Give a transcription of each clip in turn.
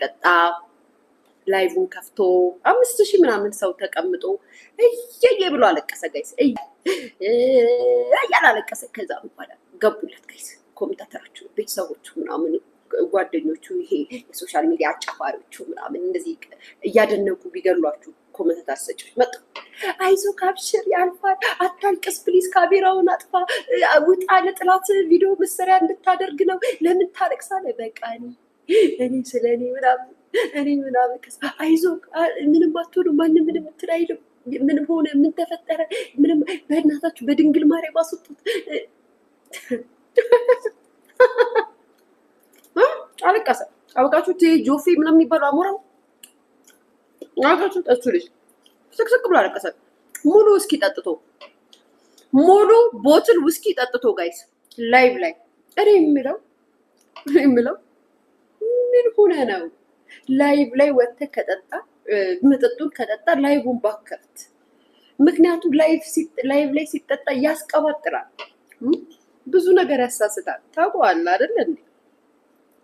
ሲጠጣ ላይቭን ከፍቶ 5000 ምናምን ሰው ተቀምጦ እየየ ብሎ አለቀሰ ጋይስ። ያላለቀሰ ከዛ በኋላ ገቡለት ጋይስ ኮሜንታተሮቹ፣ ቤተሰቦቹ ምናምን ጓደኞቹ፣ ይሄ የሶሻል ሚዲያ አጫፋሪዎቹ ምናምን እንደዚህ እያደነቁ ቢገሏችሁ ኮሜንታተር ሰጪዎች መጡ። አይዞህ ካብሽር ያልፋል፣ አታልቅስ ፕሊዝ፣ ካሜራውን አጥፋ፣ ውጣ፣ ለጥላት ቪዲዮ መሰሪያ እንድታደርግ ነው፣ ለምን ታለቅሳለህ? በቃ እኔ ስለኔ ምናምን አይዞህ፣ ምንም አትሆኑ፣ ማንም ምንም እንትን አይልም፣ ምንም ሆነ ምን ተፈጠረ፣ ምንም በእናታችሁ በድንግል ማርያም አስወጡት። አለቀሰ። አበቃችሁ። ጆፌ ምናምን የሚባለው አሞራው አበቃችሁ። እሱ ልጅ ስቅስቅ ብሎ አለቀሰ። ሙሉ ውስኪ ጠጥቶ ሙሉ ቦትል ውስኪ ጠጥቶ ጋይስ ላይቭ ላይ እኔ የምለው ምን ሆነ ነው ላይቭ ላይ ወጥተህ ከጠጣ መጠጡን ከጠጣ ላይቭን ባከፍት። ምክንያቱም ላይቭ ላይ ሲጠጣ ያስቀባጥራል፣ ብዙ ነገር ያሳስታል። ታውቀዋለህ አይደል እንዴ?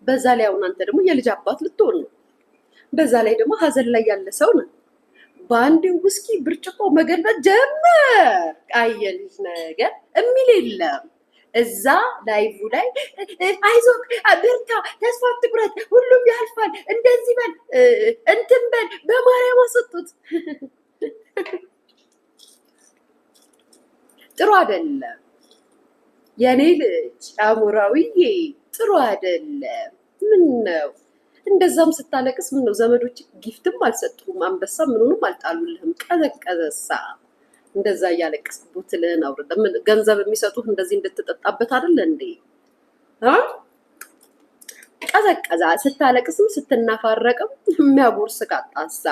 በዛ ላይ አሁን አንተ ደግሞ የልጅ አባት ልትሆን ነው። በዛ ላይ ደግሞ ሀዘን ላይ ያለ ሰው ነው። በአንድ ውስኪ ብርጭቆ መገልበጥ ጀመር። አየልጅ ነገር የሚል የለም እዛ ላይቭ ላይ። አይዞህ፣ በርታ፣ ተስፋ አትቁረጥ፣ ሁሉም ያልፋል፣ እንደዚህ በል፣ እንትን በል፣ በማርያም አስወጡት። ጥሩ አይደለም የኔ ልጅ አሞራዊዬ፣ ጥሩ አይደለም። ምን ነው እንደዛም ስታለቅስ ምን ነው ዘመዶች ጊፍትም አልሰጡም፣ አንበሳ ምኑንም አልጣሉልህም? ቀዘቀዘሳ እንደዛ እያለቀስ ቦትልህን አውርደ ምን ገንዘብ የሚሰጡህ እንደዚህ እንድትጠጣበት አይደል እንዴ? ቀዘቀዛ። ስታለቅስም ስትናፋረቅም የሚያጎርስ ቃጣሳ፣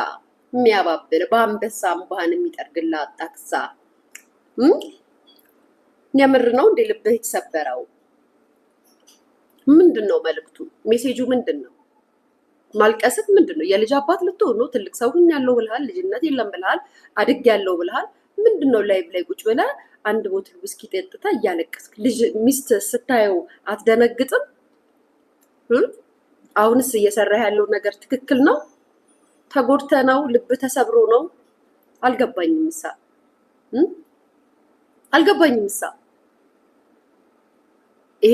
የሚያባብል በአንበሳ አምባህን የሚጠርግላ አጣክሳ። የምር ነው እንዴ ልብህ የተሰበረው? ምንድን ነው መልዕክቱ? ሜሴጁ ምንድን ነው? ማልቀስት ምንድን ነው? የልጅ አባት ልትሆን ነው? ትልቅ ሰው ያለው ብልሃል፣ ልጅነት የለም ብልሃል፣ አድግ ያለው ብልሃል። ምንድን ነው ላይቭ ላይ ቁጭ ብለህ አንድ ቦትል ውስኪ ጠጥተህ እያለቀስክ ልጅ ሚስት ስታየው አትደነግጥም? አሁንስ እየሰራህ ያለው ነገር ትክክል ነው? ተጎድተህ ነው? ልብ ተሰብሮ ነው? አልገባኝም እሳ ይሄ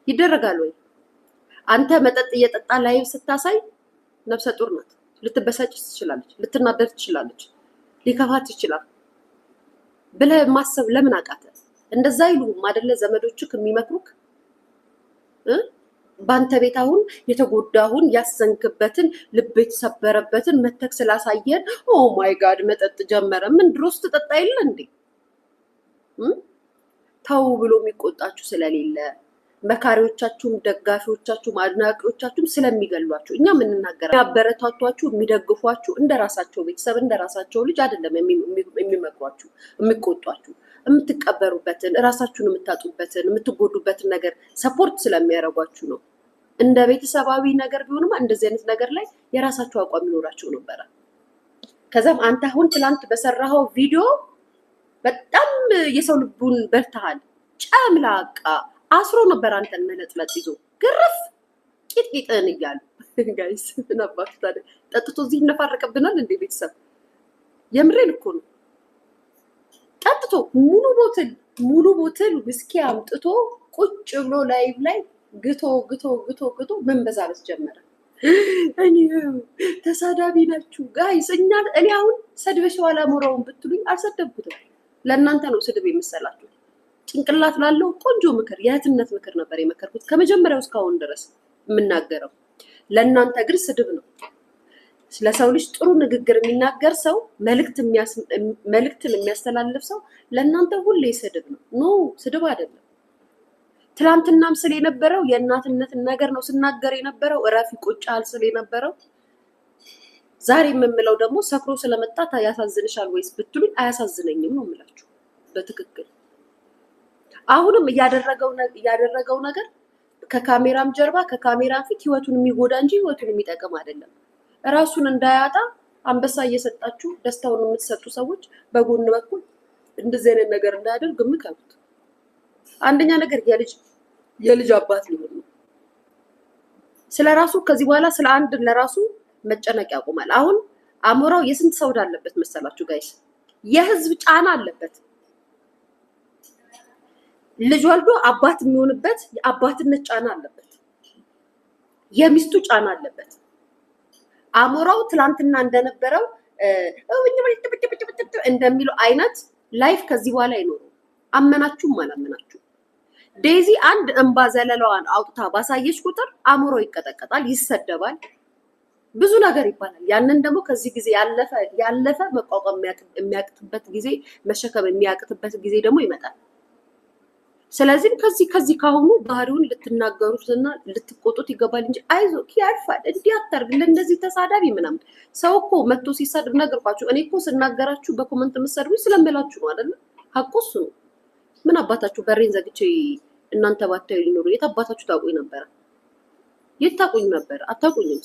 ይደረጋል ወይ? አንተ መጠጥ እየጠጣ ላይቭ ስታሳይ ነፍሰ ጡር ናት። ልትበሳጭ ትችላለች፣ ልትናደድ ትችላለች፣ ሊከፋት ይችላል ብለህ ማሰብ ለምን አቃተ? እንደዛ ይሉም አይደለ ዘመዶችህ የሚመክሩክ? በአንተ ቤት አሁን የተጎዳሁን ያዘንክበትን ልብ የተሰበረበትን መተክ ስላሳየን ኦ ማይ ጋድ መጠጥ ጀመረ። ምን ድሮስ ትጠጣ የለ እንዴ? ተው ብሎ የሚቆጣችሁ ስለሌለ መካሪዎቻችሁም ደጋፊዎቻችሁም አድናቂዎቻችሁም ስለሚገሏችሁ እኛ የምንናገራለን። የሚያበረታቷችሁ የሚደግፏችሁ እንደራሳቸው ቤተሰብ እንደራሳቸው ልጅ አይደለም የሚመክሯችሁ የሚቆጧችሁ። የምትቀበሩበትን እራሳችሁን የምታጡበትን የምትጎዱበትን ነገር ሰፖርት ስለሚያደርጓችሁ ነው። እንደ ቤተሰባዊ ነገር ቢሆንማ እንደዚህ አይነት ነገር ላይ የራሳችሁ አቋም ይኖራችሁ ነበረ። ከዛም አንተ አሁን ትላንት በሰራኸው ቪዲዮ በጣም የሰው ልቡን በልተሃል። ጨምላቃ አስሮ ነበር አንተን መለጥለጥ ይዞ ግርፍ ቂጥቂጥን እያሉ ጋይስ ነባቱ ታዲያ ጠጥቶ እዚህ ይነፋረቅብናል እንዴ ቤተሰብ? የምሬን እኮ ነው። ጠጥቶ ሙሉ ቦትል ውስኪ አምጥቶ ቁጭ ብሎ ላይቭ ላይ ግቶ መንበዛበስ ጀመረ። እኔ ተሳዳቢ ናችሁ ጋይስ። እኔ አሁን ሰድበሽው አላሞራውን ብትሉኝ አልሰደብኩትም። ለእናንተ ነው ስድብ የምሰላችሁ። ጭንቅላት ላለው ቆንጆ ምክር የእህትነት ምክር ነበር የመከርኩት ከመጀመሪያው እስካሁን ድረስ የምናገረው። ለእናንተ ግን ስድብ ነው። ለሰው ልጅ ጥሩ ንግግር የሚናገር ሰው መልእክትን የሚያስተላልፍ ሰው ለእናንተ ሁሌ ስድብ ነው። ኖ ስድብ አይደለም። ትላንትናም ስለ የነበረው የእናትነትን ነገር ነው ስናገር የነበረው። እረፊ ቁጫል ስለ የነበረው ዛሬ የምምለው ደግሞ ሰክሮ ስለመጣ ያሳዝንሻል ወይስ ብትሉኝ አያሳዝነኝም ነው የምላችሁ በትክክል። አሁንም እያደረገው ነገር ከካሜራም ጀርባ ከካሜራ ፊት ህይወቱን የሚጎዳ እንጂ ህይወቱን የሚጠቅም አይደለም። ራሱን እንዳያጣ አንበሳ እየሰጣችሁ ደስታውን የምትሰጡ ሰዎች በጎን በኩል እንደዚህ አይነት ነገር እንዳያደርግ ምከሩት። አንደኛ ነገር የልጅ የልጅ አባት ሊሆን ነው። ስለራሱ ከዚህ በኋላ ስለ አንድ ለራሱ መጨነቅ ያቆማል። አሁን አሞራው የስንት ሰው አለበት መሰላችሁ ጋይስ? የህዝብ ጫና አለበት። ልጅ ወልዶ አባት የሚሆንበት የአባትነት ጫና አለበት። የሚስቱ ጫና አለበት። አሞራው ትላንትና እንደነበረው እንደሚለው አይነት ላይፍ ከዚህ በኋላ አይኖርም። አመናችሁም አላመናችሁ ዴዚ አንድ እንባ ዘለላዋን አውጥታ ባሳየች ቁጥር አሞራው ይቀጠቀጣል፣ ይሰደባል፣ ብዙ ነገር ይባላል። ያንን ደግሞ ከዚህ ጊዜ ያለፈ መቋቋም የሚያቅትበት ጊዜ መሸከም የሚያቅትበት ጊዜ ደግሞ ይመጣል። ስለዚህ ከዚህ ካሁኑ ባህሪውን ልትናገሩትና ልትቆጡት ይገባል እንጂ አይዞህ ያልፋል እንዲህ አታርግ እንደዚህ ተሳዳቢ ምናምን። ሰው እኮ መጥቶ ሲሳድብ ነገርኳችሁ። እኔ እኮ ስናገራችሁ በኮመንት የምትሰድቡኝ ስለምላችሁ ነው አይደለ? ሀቁ እሱ ነው። ምን አባታችሁ በሬን ዘግቼ እናንተ ባታዩ ሊኖሩ የት አባታችሁ ታውቁኝ ነበረ? የት ታውቁኝ ነበር? አታውቁኝም።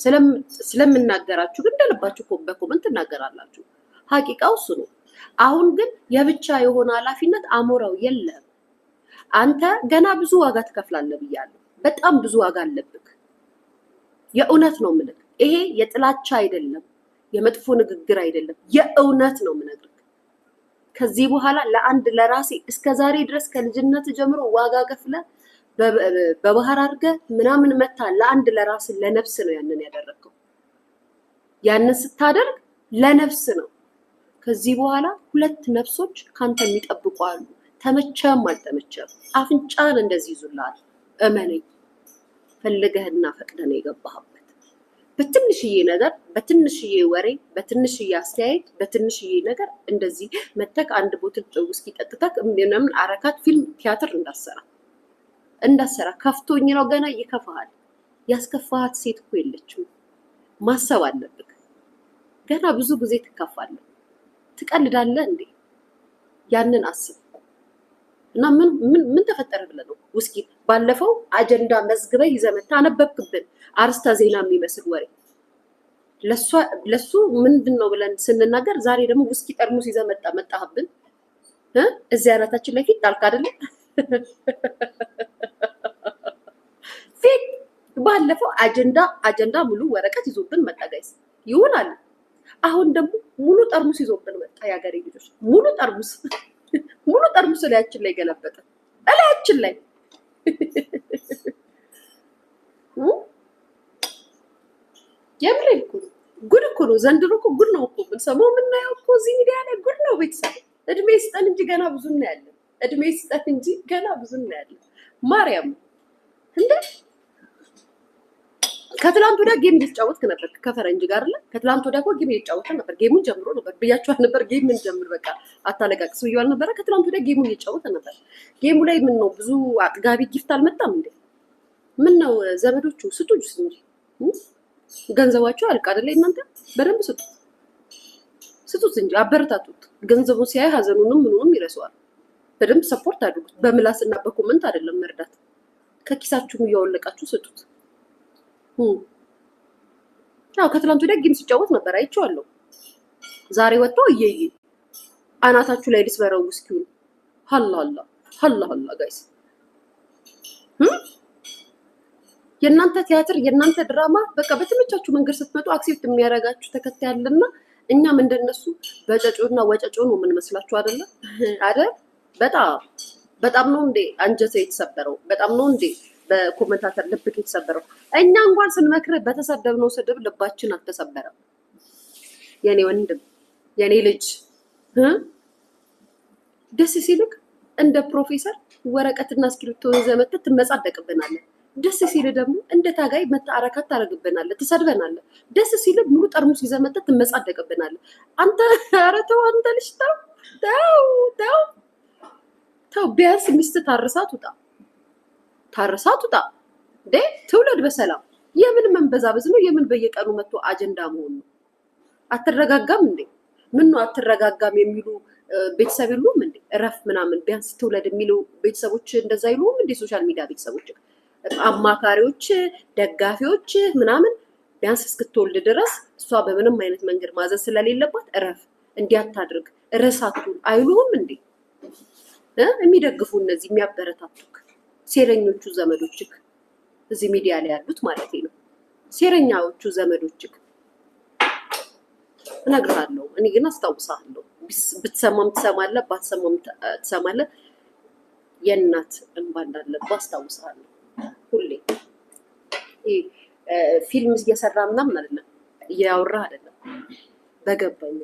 ስለምናገራችሁ ግን እንደልባችሁ እኮ በኮመንት እናገራላችሁ። ሀቂቃው እሱ ነው። አሁን ግን የብቻ የሆነ ኃላፊነት አሞራው የለም። አንተ ገና ብዙ ዋጋ ትከፍላለህ ብያለሁ። በጣም ብዙ ዋጋ አለብህ። የእውነት ነው የምልህ። ይሄ የጥላቻ አይደለም፣ የመጥፎ ንግግር አይደለም፣ የእውነት ነው የምነግርህ። ከዚህ በኋላ ለአንድ ለራሴ እስከ ዛሬ ድረስ ከልጅነት ጀምሮ ዋጋ ከፍለህ በባህር አድርገህ ምናምን መታ ለአንድ ለራስ ለነፍስ ነው ያንን ያደረግከው። ያንን ስታደርግ ለነፍስ ነው። ከዚህ በኋላ ሁለት ነፍሶች ካንተ የሚጠብቁ አሉ። ተመቸም አልተመቸም አፍንጫን እንደዚህ ይዙልሃል። እመነኝ፣ ፈልገህና ፈቅደህ ነው የገባህበት። በትንሽዬ ነገር፣ በትንሽዬ ወሬ፣ በትንሽዬ አስተያየት፣ በትንሽዬ ነገር እንደዚህ መተክ አንድ ቦትል ውስኪ ጠጥተክ ምንም አረካት ፊልም ቲያትር እንዳሰራ ከፍቶኝ ነው። ገና ይከፋሃል። ያስከፋሃት ሴት እኮ የለችም። ማሰብ አለብህ። ገና ብዙ ጊዜ ትከፋለህ። ትቀልዳለህ እንዴ? ያንን አስብ። እና ምን ተፈጠረ ብለህ ነው ውስኪ ባለፈው አጀንዳ መዝግበህ ይዘህ መተህ አነበብክብን። አርስተ ዜና የሚመስል ወሬ ለሱ ምንድን ነው ብለን ስንናገር፣ ዛሬ ደግሞ ውስኪ ጠርሙስ ይዘህ መጣህብን። እዚህ አናታችን ላይ ፊት ጣልክ አይደለ? ፊት ባለፈው አጀንዳ ሙሉ ወረቀት ይዞብን መጣ ጋይስ። ይሆናል። አሁን ደግሞ ሙሉ ጠርሙስ ይዞብን መጣ። የሀገሬ ልጆች ሙሉ ጠርሙስ ላያችን ላይ ገለበጠ። እላያችን ላይ የምሬ እኮ ነው። ጉድ እኮ ነው። ዘንድሮ እኮ ጉድ ነው እኮ የምንሰማው የምናየው እኮ እዚህ ሚዲያ ላይ ጉድ ነው። ቤተሰብ እድሜ ይስጠን እንጂ ገና ብዙ እናያለን። እድሜ ይስጠን እንጂ ገና ብዙ እናያለን። ማርያም እንደ ከትላንት ወዲያ ጌም እየተጫወትክ ነበር ከፈረንጅ ጋር አይደል? ከትላንት ወዲያ እኮ ጌም እየተጫወተ ነበር። ጌሙን ጀምሮ ነበር ብያችኋል ነበር። ጌምን ጀምር በቃ አታለቃቅስ ብያችኋል ነበር። ከትላንት ወዲያ ጌሙን እየተጫወተ ነበር። ጌሙ ላይ ምን ነው ብዙ አጥጋቢ ጊፍት አልመጣም እንዴ? ምን ነው ዘመዶቹ ስጡት እንጂ ገንዘባቸው አልቅ አይደለ? እናንተ በደንብ ስጡት እንጂ አበረታቱት። ገንዘቡን ሲያይ ሀዘኑንም ምኑንም ይረሳዋል። በደንብ ሰፖርት አድርጉት። በምላስና በኮመንት አይደለም መርዳት። ከኪሳችሁም እያወለቃችሁ ስጡት። ከትላንት ወዲያ ጌም ሲጫወት ነበር አይቼዋለሁ። ዛሬ ወጥቶ እየየ አናታችሁ ላይ ልስበረው ውስኪውን። ሀላ ጋይስ፣ የእናንተ ቲያትር የእናንተ ድራማ በቃ በተመቻችሁ መንገድ ስትመጡ አክሴፕት የሚያደርጋችሁ ተከታይ ያለና እኛም እንደነሱ በጨጮና ወጨጮ ነው የምንመስላችሁ አይደለ? በጣም ነው እንዴ አንጀቴ የተሰበረው? በጣም ነው እንዴ በኮመንታተር ልብክ የተሰበረው? እኛ እንኳን ስንመክርህ በተሰደብነው ስድብ ልባችን አልተሰበረም። የኔ ወንድም የኔ ልጅ ደስ ሲልክ እንደ ፕሮፌሰር ወረቀትና እስክሪብቶ ይዘህ መተህ ትመጻደቅብናለህ። ደስ ሲል ደግሞ እንደ ታጋይ መተህ አረካት ታደርግብናለህ፣ ትሰድበናለህ። ደስ ሲል ሙሉ ጠርሙስ ይዘህ መተህ ትመጻደቅብናለህ። አንተ ኧረ ተው አንተ ልጅ ተው። ቢያንስ ሚስትህ ታርሳት ውጣ እንዴ! ትውለድ በሰላም። የምን መንበዛበዝ ነው? የምን በየቀኑ መጥቶ አጀንዳ መሆን ነው? አትረጋጋም እንዴ? ምን ነው አትረጋጋም የሚሉ ቤተሰብ የሉም እንዴ? እረፍ ምናምን ቢያንስ ትውለድ የሚሉ ቤተሰቦች እንደዛ ይሉም እንዴ? ሶሻል ሚዲያ ቤተሰቦች፣ አማካሪዎች፣ ደጋፊዎች ምናምን ቢያንስ እስክትወልድ ድረስ እሷ በምንም አይነት መንገድ ማዘዝ ስለሌለባት እረፍ፣ እንዲያታድርግ ርዕሳቱን አይሉም እንዴ? የሚደግፉ እነዚህ የሚያበረታቱክ ሴረኞቹ ዘመዶችክ እዚህ ሚዲያ ላይ ያሉት ማለት ነው። ሴረኛዎቹ ዘመዶችክ እነግርሃለሁ። እኔ ግን አስታውሳለሁ። ብትሰማም ትሰማለህ፣ ባትሰማም ትሰማለህ። የእናት እንባ እንዳለብህ አስታውሳለሁ ሁሌ። ፊልም እየሰራ ምናምን አይደለም፣ እያወራ አይደለም፣ በገባኝ